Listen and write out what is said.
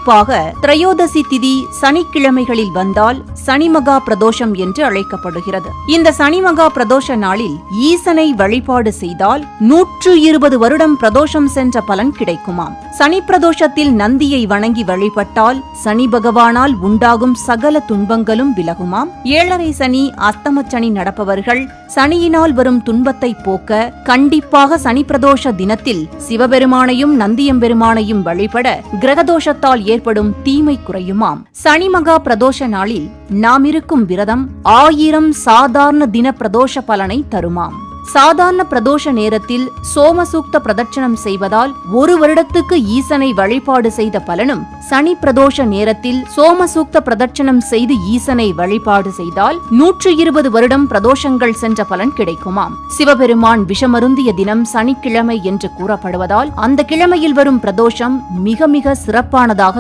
குறிப்பாக திரையோதசி திதி சனிக்கிழமைகளில் வந்தால் சனிமகா பிரதோஷம் என்று அழைக்கப்படுகிறது. இந்த சனிமகா பிரதோஷ நாளில் ஈசனை வழிபாடு செய்தால் 120 வருடம் பிரதோஷம் சென்ற பலன் கிடைக்குமாம். சனி பிரதோஷத்தில் நந்தியை வணங்கி வழிபட்டால் சனி பகவானால் உண்டாகும் சகல துன்பங்களும் விலகுமாம். 7.5 சனி அஸ்தம சனி நடப்பவர்கள் சனியினால் வரும் துன்பத்தை போக்க கண்டிப்பாக சனி பிரதோஷ தினத்தில் சிவபெருமானையும் நந்தியம்பெருமானையும் வழிபட கிரகதோஷத்தால் ஏற்படும் தீமை குறையுமாம். சனி மகா பிரதோஷ நாளில் நாம் இருக்கும் விரதம் 1000 சாதாரண தின பிரதோஷ பலனை தருமாம். சாதாரண பிரதோஷ நேரத்தில் சோமசூக்த பிரதட்சணம் செய்வதால் 1 வருடத்துக்கு ஈசனை வழிபாடு செய்த பலனும், சனி பிரதோஷ நேரத்தில் சோமசூக்த பிரதட்சணம் செய்து ஈசனை வழிபாடு செய்தால் 120 வருடம் பிரதோஷங்கள் சென்ற பலன் கிடைக்குமாம். சிவபெருமான் விஷமருந்திய தினம் சனிக்கிழமை என்று கூறப்படுவதால் அந்த கிழமையில் வரும் பிரதோஷம் மிக மிக சிறப்பானதாக